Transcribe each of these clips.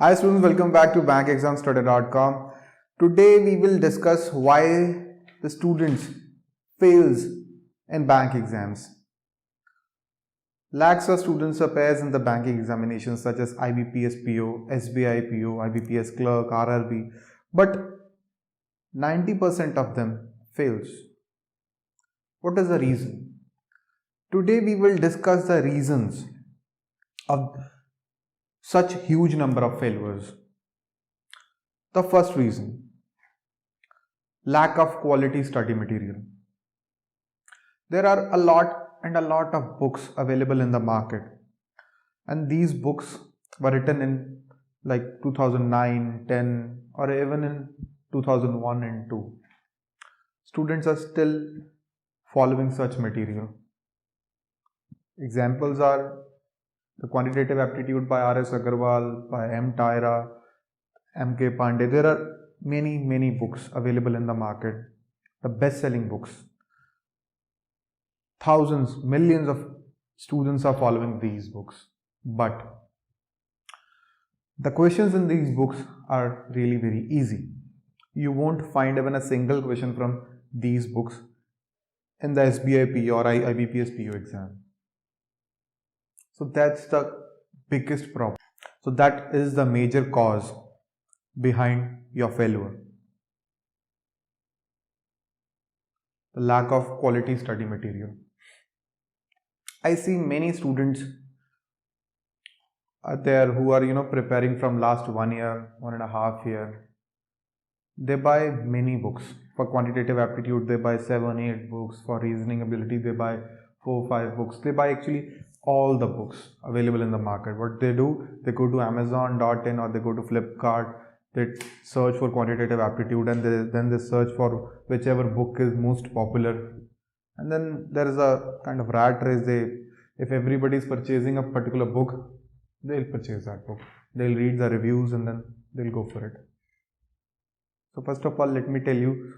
Hi students, welcome back to bankexamstudy.com. Today we will discuss why the students fails in bank exams. Lakhs of students appears in the banking examinations such as IBPS PO, SBI PO, IBPS clerk, RRB, but 90% of them fails. What is the reason? Today we will discuss the reasons of such huge number of failures. The first reason, lack of quality study material. There are a lot of books available in the market, and these books were written in like 2009, 10 or even in 2001 and 2. Students are still following such material. Examples are the Quantitative Aptitude by R.S. Agarwal, by M. Taira, M.K. Pandey. There are many books available in the market, the best-selling books. Thousands, millions of students are following these books, but the questions in these books are really very easy. You won't find even a single question from these books in the SBI PO or IBPS PO exam. So that's the biggest problem. So that is the major cause behind your failure. The lack of quality study material. I see many students are there who are preparing from last 1 year, 1.5 year. They buy many books. For quantitative aptitude, they buy 7-8 books. For reasoning ability, they buy 4-5 books. They buy actually all the books available in the market. What they do, they go to Amazon.in or they go to Flipkart. They search for quantitative aptitude and then they search for whichever book is most popular. And then there is a kind of rat race. If everybody is purchasing a particular book, they'll purchase that book. They'll read the reviews and then they'll go for it. So first of all, let me tell you,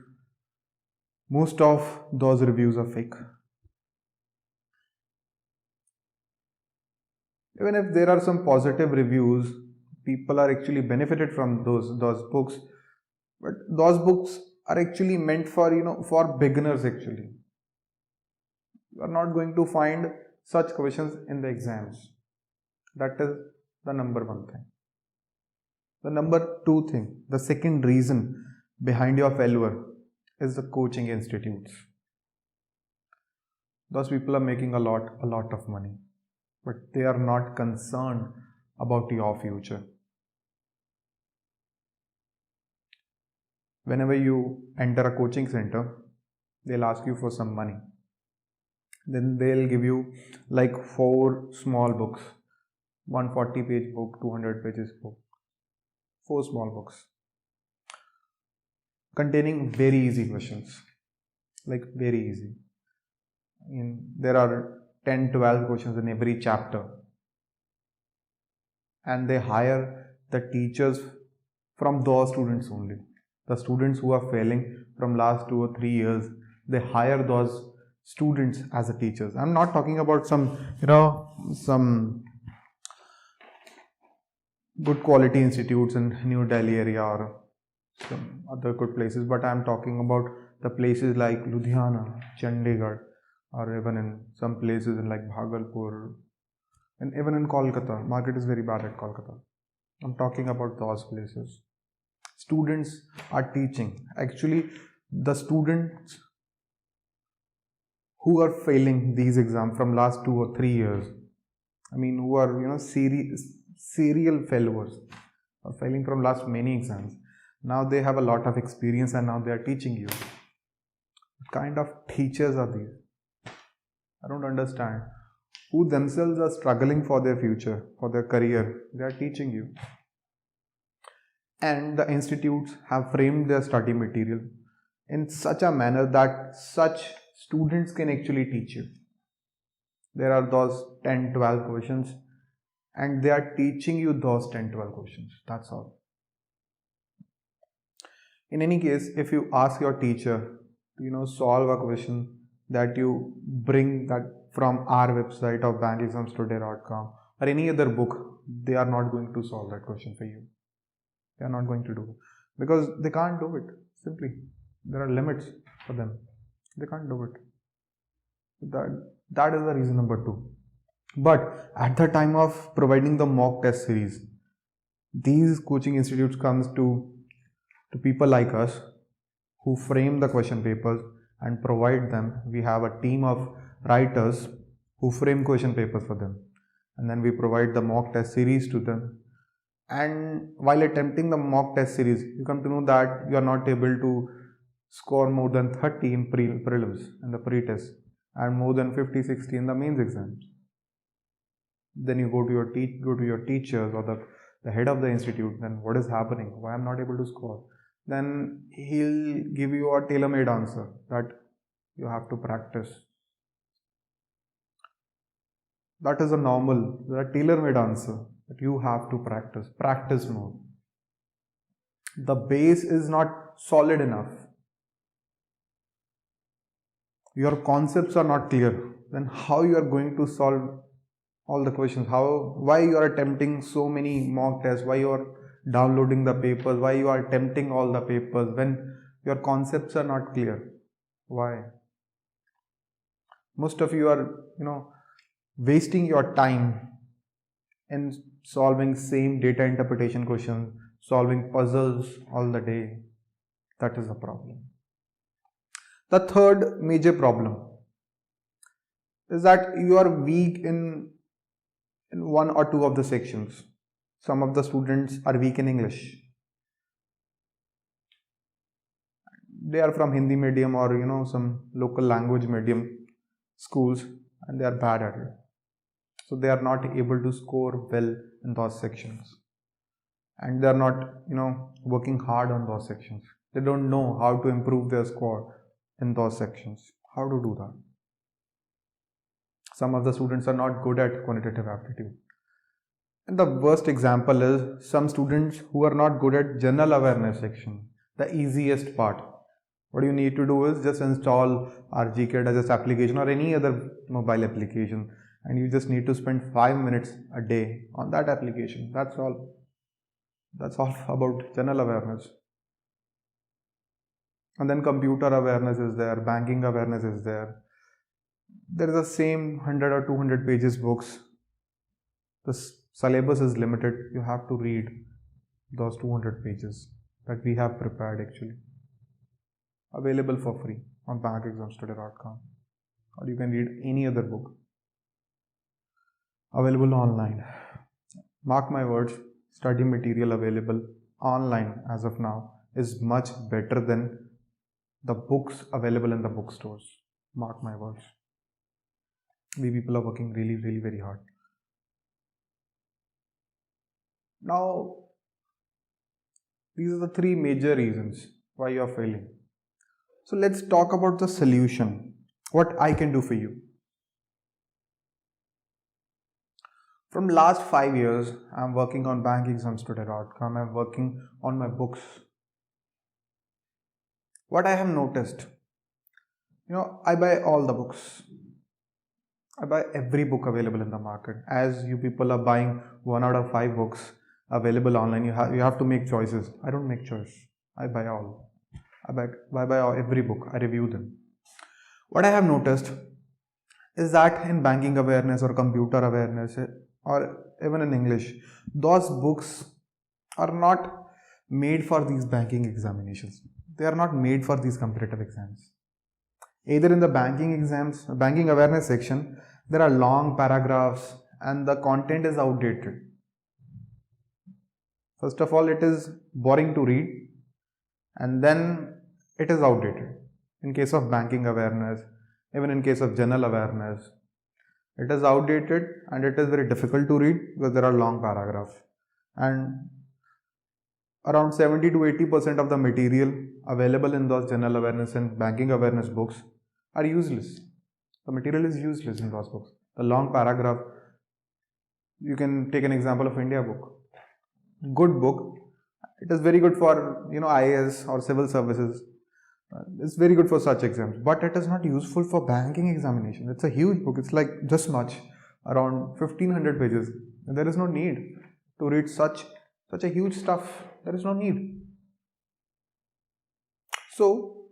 most of those reviews are fake. Even if there are some positive reviews, people are actually benefited from those books, but those books are actually meant for for beginners actually. You are not going to find such questions in the exams. That is the number one thing. The number two thing, the second reason behind your failure is the coaching institutes. Those people are making a lot of money, but they are not concerned about your future. Whenever you enter a coaching center, they'll ask you for some money. Then they'll give you like 4 small books, 140-page book, 200 pages book, 4 small books containing very easy questions, like very easy. There are 10-12 questions in every chapter, and they hire the teachers from those students only. The students who are failing from last 2 or 3 years, they hire those students as a teachers. I'm not talking about some good quality institutes in New Delhi area or some other good places, but I'm talking about the places like Ludhiana, Chandigarh, or even in some places in like Bhagalpur, and even in Kolkata. Market is very bad at Kolkata. I'm talking about those places. Students are teaching. Actually, the students who are failing these exams from last 2 or 3 years, who are serial failures, or failing from last many exams. Now they have a lot of experience and now they are teaching you. What kind of teachers are these? I don't understand. Who themselves are struggling for their future, for their career, they are teaching you. And the institutes have framed their study material in such a manner that such students can actually teach you. There are those 10-12 questions and they are teaching you those 10-12 questions. That's all. In any case, if you ask your teacher to solve a question that you bring that from our website of bankexamstudy.com or any other book they are not going to solve that question for you. They are not going to do it because they can't do it. Simply, there are limits for them. They can't do it. That is the reason number 2. But at the time of providing the mock test series, these coaching institutes comes to people like us who frame the question papers and provide them. We have a team of writers who frame question papers for them, and then we provide the mock test series to them. And while attempting the mock test series, you come to know that you are not able to score more than 30 in prelims and the pre-test, and more than 50-60 in the mains exams. Then you go to your teachers or the head of the institute. Then what is happening? Why I'm not able to score? Then he'll give you a tailor-made answer that you have to practice. That is a tailor-made answer that you have to practice more. The base is not solid enough. Your concepts are not clear. Then how you are going to solve all the questions? Why you are attempting so many mock tests? Why you are downloading the papers? Why you are attempting all the papers when your concepts are not clear? Why? Most of you are, wasting your time in solving same data interpretation questions, solving puzzles all the day. That is the problem. The third major problem is that you are weak in one or two of the sections. Some of the students are weak in English. They are from Hindi medium or some local language medium schools, and they are bad at it. So they are not able to score well in those sections. And they are not, working hard on those sections. They don't know how to improve their score in those sections. How to do that? Some of the students are not good at quantitative aptitude. And the worst example is some students who are not good at general awareness section, the easiest part. What you need to do is just install RGCAD as an application or any other mobile application, and you just need to spend 5 minutes a day on that application. That's all. That's all about general awareness. And then computer awareness is there, banking awareness is there. There is the same 100 or 200 pages books. The syllabus is limited. You have to read those 200 pages that we have prepared actually. Available for free on bankexamstudy.com, or you can read any other book. Available online. Mark my words, study material available online as of now is much better than the books available in the bookstores. Mark my words. We people are working really, really very hard. Now, these are the 3 major reasons why you are failing. So let's talk about the solution. What I can do for you. From last 5 years, I'm working on bankexamstudy.com. I'm working on my books. What I have noticed, I buy all the books. I buy every book available in the market. As you people are buying 1 out of 5 books available online, you have to make choices. I don't make choice. I buy all. I buy every book. I review them. What I have noticed is that in banking awareness or computer awareness or even in English, those books are not made for these banking examinations. They are not made for these competitive exams. Either in the banking awareness section, there are long paragraphs and the content is outdated. First of all, it is boring to read, and then it is outdated. In case of banking awareness, even in case of general awareness, it is outdated and it is very difficult to read because there are long paragraphs. And around 70 to 80% of the material available in those general awareness and banking awareness books are useless. The material is useless in those books. The long paragraph, you can take an example of India book. Good book. It is very good for IAS or civil services. It's very good for such exams, but it is not useful for banking examination. It's a huge book. It's like this much around 1500 pages. There is no need to read such a huge stuff. There is no need. So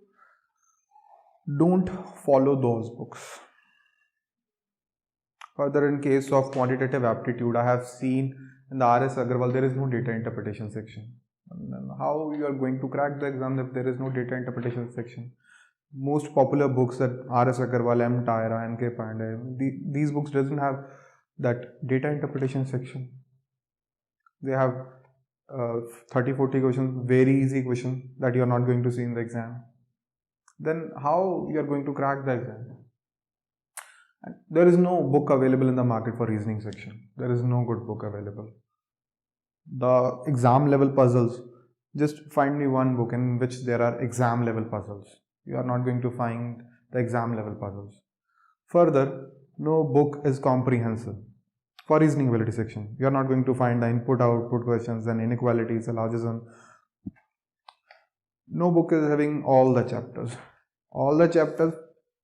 don't follow those books. Further, in case of quantitative aptitude, I have seen in the RS Agarwal there is no data interpretation section. And how you are going to crack the exam if there is no data interpretation section? Most popular books that RS Agarwal, M. Tyra, M.K. Pandey, these books doesn't have that data interpretation section. They have 30-40 questions, very easy questions that you are not going to see in the exam. Then how you are going to crack the exam? And there is no book available in the market for reasoning section. There is no good book available. The exam level puzzles, just find me one book in which there are exam level puzzles. You are not going to find the exam level puzzles. Further, no book is comprehensive for reasoning ability section. You are not going to find the input output questions and inequalities, syllogism. No book is having all the chapters. All the chapters,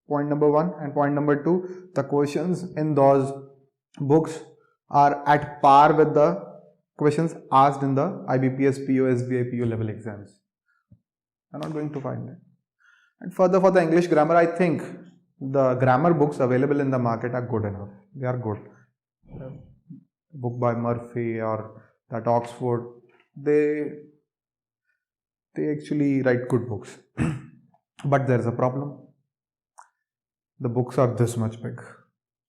point number 1, and point number 2, the questions in those books are at par with the questions asked in the IBPS, PO, SBI, PO level exams. I'm not going to find it. And further, for the English grammar, I think the grammar books available in the market are good enough. They are good. Book by Murphy or that Oxford, they actually write good books. But there is a problem. The books are this much big,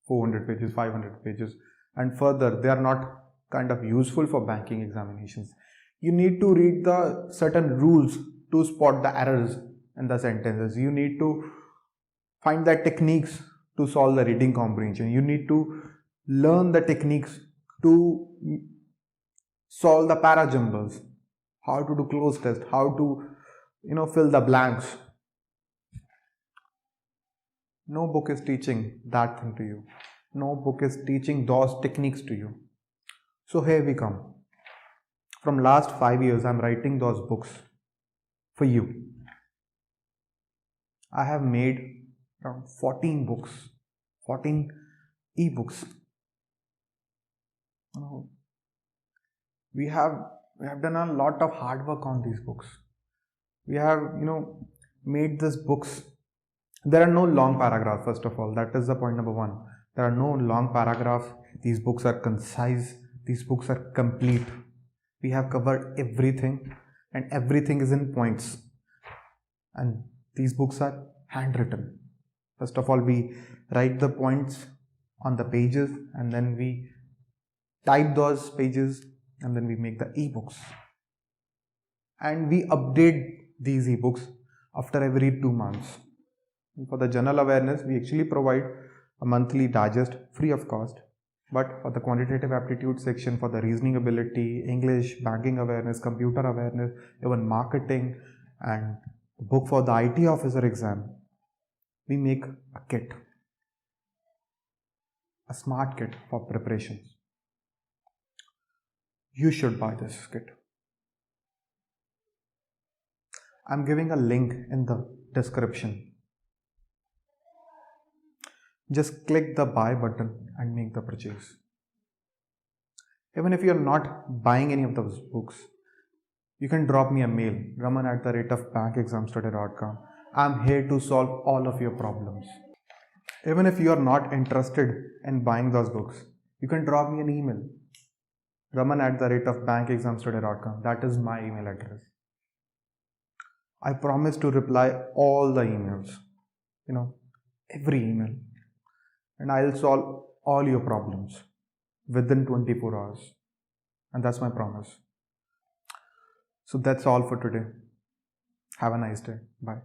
400 pages, 500 pages, and further, they are not kind of useful for banking examinations. You need to read the certain rules to spot the errors in the sentences. You need to find the techniques to solve the reading comprehension. You need to learn the techniques to solve the para jumbles, how to do cloze test, how to fill the blanks. No book is teaching that thing to you. No book is teaching those techniques to you. So here we come. From last 5 years, I'm writing those books for you. I have made around 14 books, 14 ebooks. We have done a lot of hard work on these books. We have, made these books. There are no long paragraphs, first of all. That is the point number 1. There are no long paragraphs. These books are concise. These books are complete. We have covered everything, and everything is in points. And these books are handwritten. First of all, we write the points on the pages, and then we type those pages, and then we make the ebooks. And we update these ebooks after every 2 months. And for the general awareness, we actually provide a monthly digest free of cost. But for the quantitative aptitude section, for the reasoning ability, English, banking awareness, computer awareness, even marketing, and book for the IT officer exam, we make a kit, a smart kit for preparations. You should buy this kit. I'm giving a link in the description. Just click the buy button and make the purchase. Even if you're not buying any of those books, you can drop me a mail, raman@bankexamstudy.com. I'm here to solve all of your problems. Even if you are not interested in buying those books, you can drop me an email, raman@bankexamstudy.com. That is my email address. I promise to reply all the emails, every email. And I'll solve all your problems within 24 hours. And that's my promise. So that's all for today. Have a nice day. Bye.